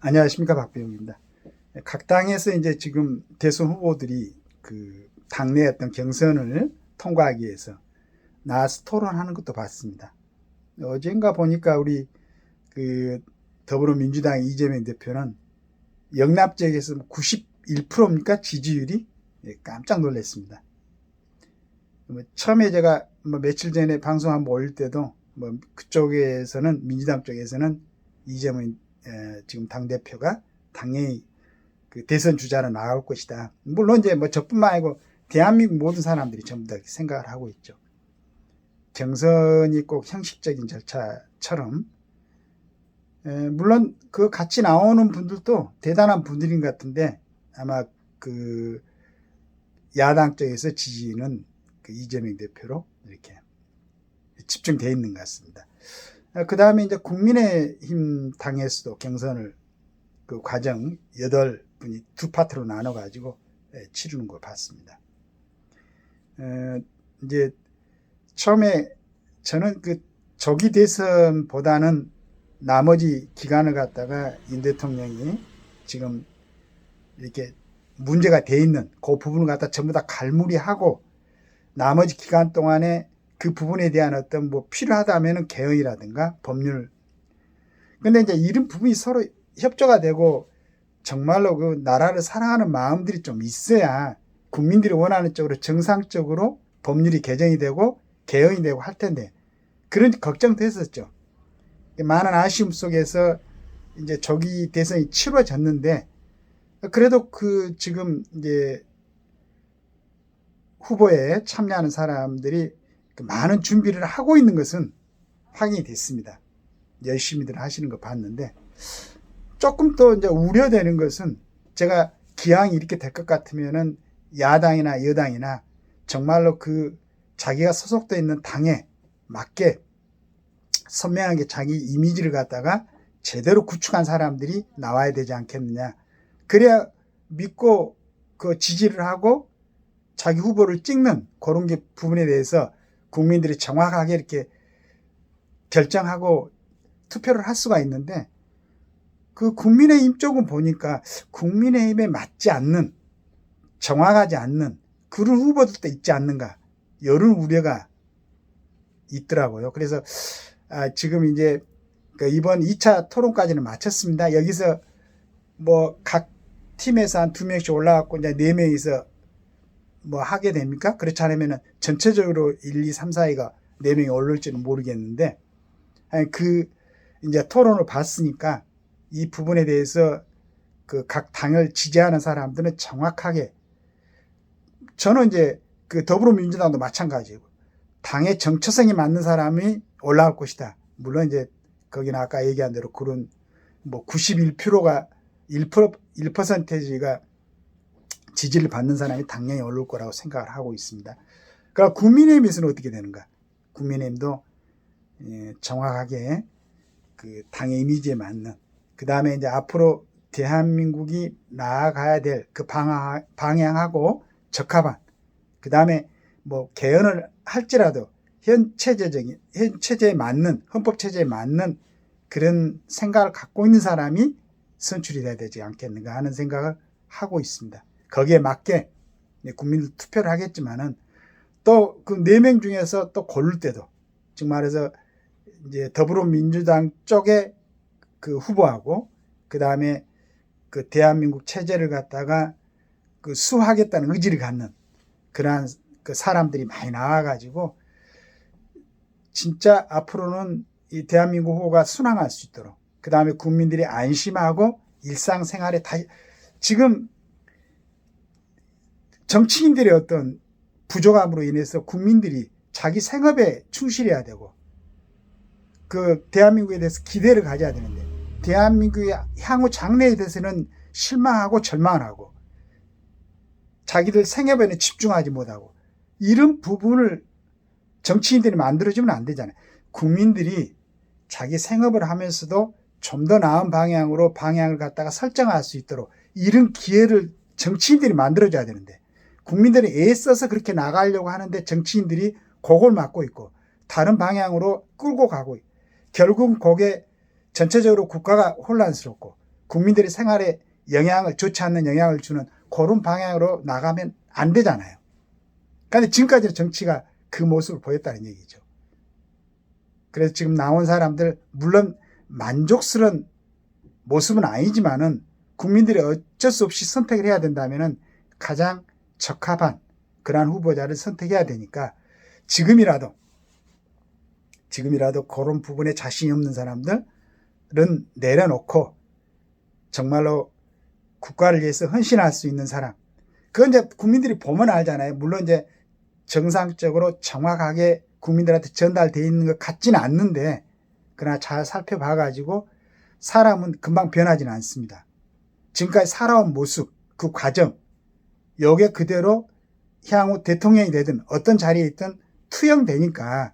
안녕하십니까, 박병입니다. 각 당에서 이제 지금 대선 후보들이 그 당내 어떤 경선을 통과하기 위해서 나와서 토론하는 것도 봤습니다. 어젠가 보니까 우리 그 더불어민주당 이재명 대표는 영남 지역에서 91%입니까? 지지율이? 깜짝 놀랐습니다. 처음에 제가 며칠 전에 방송 한번 올릴 때도 그쪽에서는, 민주당 쪽에서는 이재명 지금 당대표가 당연히 그 대선 주자로 나올 것이다. 물론 이제 저뿐만 아니고 대한민국 모든 사람들이 전부 다 생각을 하고 있죠. 경선이 꼭 형식적인 절차처럼, 물론 그 같이 나오는 분들도 대단한 분들인 것 같은데 아마 그 야당 쪽에서 지지는 그 이재명 대표로 이렇게 집중되어 있는 것 같습니다. 그 다음에 이제 국민의힘 당에서도 경선을 그 과정 8분이 두 파트로 나눠가지고 치르는 걸 봤습니다. 이제 처음에 저는 그 조기 대선보다는 나머지 기간을 갖다가 윤 대통령이 지금 이렇게 문제가 돼 있는 그 부분을 갖다 전부 다 갈무리하고 나머지 기간 동안에 그 부분에 대한 어떤 필요하다면은 개헌이라든가 법률. 근데 이제 이런 부분이 서로 협조가 되고 정말로 그 나라를 사랑하는 마음들이 좀 있어야 국민들이 원하는 쪽으로 정상적으로 법률이 개정이 되고 개헌이 되고 할 텐데 그런 걱정도 했었죠. 많은 아쉬움 속에서 이제 조기 대선이 치러졌는데 그래도 그 지금 이제 후보에 참여하는 사람들이 많은 준비를 하고 있는 것은 확인이 됐습니다. 열심히들 하시는 거 봤는데 조금 더 이제 우려되는 것은 제가 기왕이 이렇게 될 것 같으면은 야당이나 여당이나 정말로 그 자기가 소속되어 있는 당에 맞게 선명하게 자기 이미지를 갖다가 제대로 구축한 사람들이 나와야 되지 않겠느냐. 그래야 믿고 그 지지를 하고 자기 후보를 찍는 그런 게 부분에 대해서 국민들이 정확하게 이렇게 결정하고 투표를 할 수가 있는데 그 국민의힘 쪽은 보니까 국민의힘에 맞지 않는, 정확하지 않는 그런 후보들도 있지 않는가 이런 우려가 있더라고요. 그래서 지금 이제 이번 2차 토론까지는 마쳤습니다. 여기서 각 팀에서 한 2명씩 올라갔고 이제 4명이서 하게 됩니까? 그렇지 않으면 전체적으로 1, 2, 3, 4위가 4명이 오를지는 모르겠는데 그 이제 토론을 봤으니까 이 부분에 대해서 그 각 당을 지지하는 사람들은 정확하게, 저는 이제 그 더불어민주당도 마찬가지고 당의 정체성이 맞는 사람이 올라갈 것이다. 물론 이제 거기는 아까 얘기한 대로 그런 91%가 1%가 지지를 받는 사람이 당연히 오를 거라고 생각을 하고 있습니다. 그러니까 국민의힘에서는 어떻게 되는가? 국민의힘도 정확하게 그 당의 이미지에 맞는, 그 다음에 이제 앞으로 대한민국이 나아가야 될 그 방향하고 적합한, 그 다음에 개헌을 할지라도 현 체제에 맞는, 헌법 체제에 맞는 그런 생각을 갖고 있는 사람이 선출이 돼야 되지 않겠는가 하는 생각을 하고 있습니다. 거기에 맞게 국민들 투표를 하겠지만은 또 그 4명 중에서 또 고를 때도, 즉 말해서 이제 더불어민주당 쪽의 그 후보하고 그 다음에 그 대한민국 체제를 갖다가 그 수호하겠다는 의지를 갖는 그러한 그 사람들이 많이 나와가지고 진짜 앞으로는 이 대한민국 후보가 순항할 수 있도록, 그 다음에 국민들이 안심하고 일상생활에 지금 정치인들의 어떤 부족함으로 인해서 국민들이 자기 생업에 충실해야 되고 그 대한민국에 대해서 기대를 가져야 되는데 대한민국의 향후 장래에 대해서는 실망하고 절망을 하고 자기들 생업에는 집중하지 못하고 이런 부분을 정치인들이 만들어주면 안 되잖아요. 국민들이 자기 생업을 하면서도 좀 더 나은 방향으로 방향을 갖다가 설정할 수 있도록 이런 기회를 정치인들이 만들어줘야 되는데 국민들이 애써서 그렇게 나가려고 하는데 정치인들이 그걸 막고 있고 다른 방향으로 끌고 가고 있고 결국은 그게 전체적으로 국가가 혼란스럽고 국민들의 생활에 좋지 않는 영향을 주는 그런 방향으로 나가면 안 되잖아요. 그런데 지금까지는 정치가 그 모습을 보였다는 얘기죠. 그래서 지금 나온 사람들 물론 만족스러운 모습은 아니지만은 국민들이 어쩔 수 없이 선택을 해야 된다면은 가장 적합한 그러한 후보자를 선택해야 되니까 지금이라도 그런 부분에 자신이 없는 사람들은 내려놓고 정말로 국가를 위해서 헌신할 수 있는 사람. 그건 이제 국민들이 보면 알잖아요. 물론 이제 정상적으로 정확하게 국민들한테 전달되어 있는 것 같지는 않는데 그러나 잘 살펴봐가지고 사람은 금방 변하지는 않습니다. 지금까지 살아온 모습, 그 과정, 요게 그대로 향후 대통령이 되든 어떤 자리에 있든 투영되니까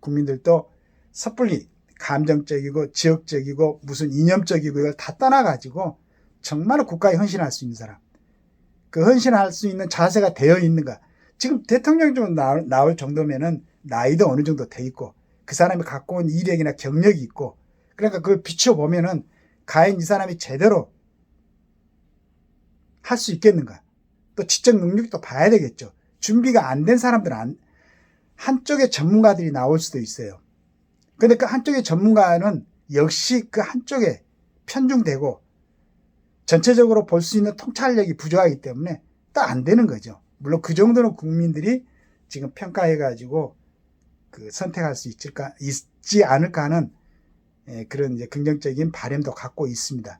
국민들도 섣불리 감정적이고 지역적이고 무슨 이념적이고 이걸 다 떠나가지고 정말로 국가에 헌신할 수 있는 사람, 그 헌신할 수 있는 자세가 되어 있는가. 지금 대통령 좀 나올 정도면은 나이도 어느 정도 돼 있고 그 사람이 갖고 온 이력이나 경력이 있고 그러니까 그걸 비춰보면은 과연 이 사람이 제대로 할 수 있겠는가. 또 지적 능력도 봐야 되겠죠. 준비가 안 된 사람들은 한쪽의 전문가들이 나올 수도 있어요. 근데 그 한쪽의 전문가는 역시 그 한쪽에 편중되고 전체적으로 볼 수 있는 통찰력이 부족하기 때문에 또 안 되는 거죠. 물론 그 정도는 국민들이 지금 평가해가지고 그 선택할 수 있지 않을까 하는 그런 이제 긍정적인 바람도 갖고 있습니다.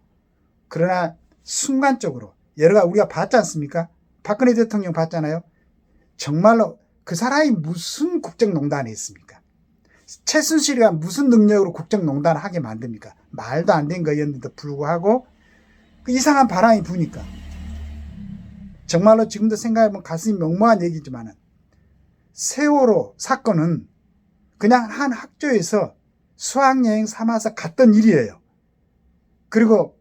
그러나 순간적으로 여러가 우리가 봤지 않습니까? 박근혜 대통령 봤잖아요. 정말로 그 사람이 무슨 국정농단을 했습니까? 최순실이가 무슨 능력으로 국정농단을 하게 만듭니까? 말도 안 된 거였는데도 불구하고 그 이상한 바람이 부니까 정말로 지금도 생각해보면 가슴이 멍멍한 얘기지만은 세월호 사건은 그냥 한 학교에서 수학여행 삼아서 갔던 일이에요. 그리고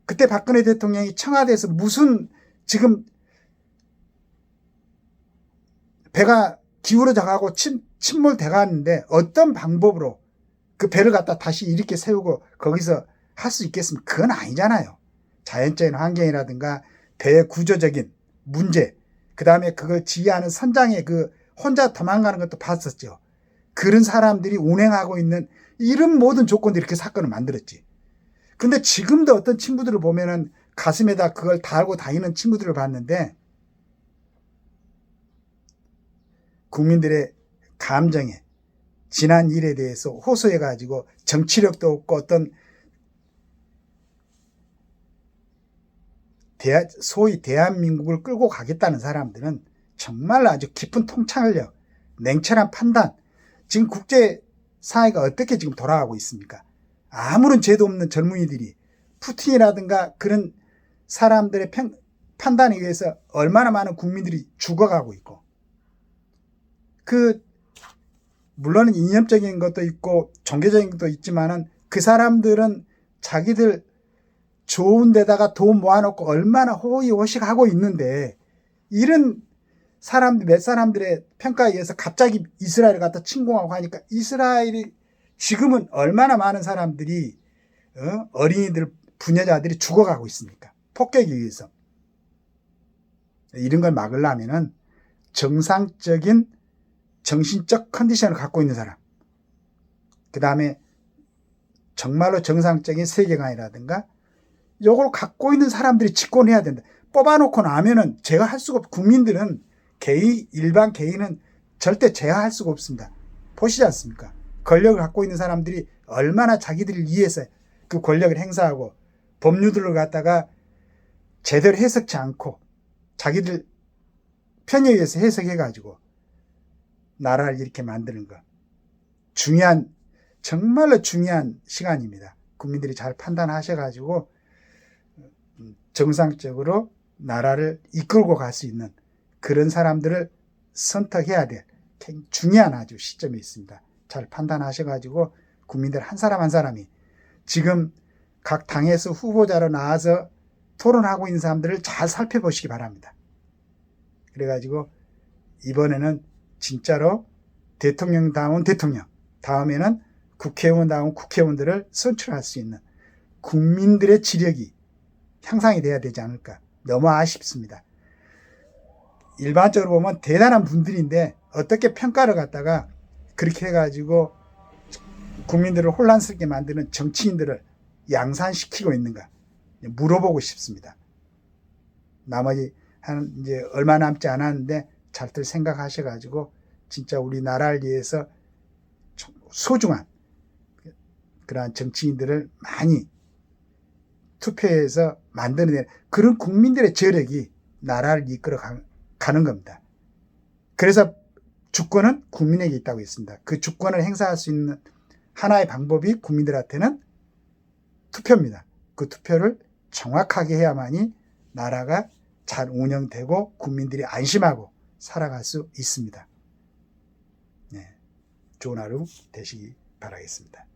그때 박근혜 대통령이 청와대에서 무슨 지금 배가 기울어져 가고 침몰돼 가는데 어떤 방법으로 그 배를 갖다 다시 이렇게 세우고 거기서 할 수 있겠습니까? 그건 아니잖아요. 자연적인 환경이라든가 배 구조적인 문제, 그 다음에 그걸 지휘하는 선장의 그 혼자 도망가는 것도 봤었죠. 그런 사람들이 운행하고 있는 이런 모든 조건들이 이렇게 사건을 만들었지. 근데 지금도 어떤 친구들을 보면은 가슴에다 그걸 달고 다니는 친구들을 봤는데 국민들의 감정에 지난 일에 대해서 호소해가지고 정치력도 없고 어떤 소위 대한민국을 끌고 가겠다는 사람들은 정말 아주 깊은 통찰력, 냉철한 판단, 지금 국제사회가 어떻게 지금 돌아가고 있습니까? 아무런 죄도 없는 젊은이들이 푸틴이라든가 그런 사람들의 판단에 의해서 얼마나 많은 국민들이 죽어가고 있고 물론 이념적인 것도 있고 종교적인 것도 있지만은 그 사람들은 자기들 좋은 데다가 돈 모아놓고 얼마나 호의호식하고 있는데 이런 몇 사람들의 평가에 의해서 갑자기 이스라엘을 갖다 침공하고 하니까 이스라엘이 지금은 얼마나 많은 사람들이 어린이들, 부녀자들이 죽어가고 있습니까? 폭격에 의해서. 이런 걸 막으려면은 정상적인 정신적 컨디션을 갖고 있는 사람, 그 다음에 정말로 정상적인 세계관이라든가 요걸 갖고 있는 사람들이 집권해야 된다. 뽑아놓고 나면은 제어할 수가 없고 국민들은 일반 개인은 절대 제어할 수가 없습니다. 보시지 않습니까? 권력을 갖고 있는 사람들이 얼마나 자기들을 위해서 그 권력을 행사하고 법률들을 갖다가 제대로 해석치 않고 자기들 편에 의해서 해석해가지고 나라를 이렇게 만드는 것. 정말로 중요한 시간입니다. 국민들이 잘 판단하셔가지고 정상적으로 나라를 이끌고 갈 수 있는 그런 사람들을 선택해야 될 중요한 아주 시점이 있습니다. 잘 판단하셔가지고 국민들 한 사람 한 사람이 지금 각 당에서 후보자로 나와서 토론하고 있는 사람들을 잘 살펴보시기 바랍니다. 그래가지고 이번에는 진짜로 대통령다운 대통령, 다음에는 국회의원다운 국회의원들을 선출할 수 있는 국민들의 지력이 향상이 돼야 되지 않을까. 너무 아쉽습니다. 일반적으로 보면 대단한 분들인데 어떻게 평가를 갖다가 그렇게 해가지고 국민들을 혼란스럽게 만드는 정치인들을 양산시키고 있는가 물어보고 싶습니다. 나머지 한 이제 얼마 남지 않았는데 잘들 생각하셔가지고 진짜 우리나라를 위해서 소중한 그러한 정치인들을 많이 투표해서 만드는 그런 국민들의 저력이 나라를 이끌어 가는 겁니다. 그래서 주권은 국민에게 있다고 했습니다. 그 주권을 행사할 수 있는 하나의 방법이 국민들한테는 투표입니다. 그 투표를 정확하게 해야만이 나라가 잘 운영되고 국민들이 안심하고 살아갈 수 있습니다. 네, 좋은 하루 되시기 바라겠습니다.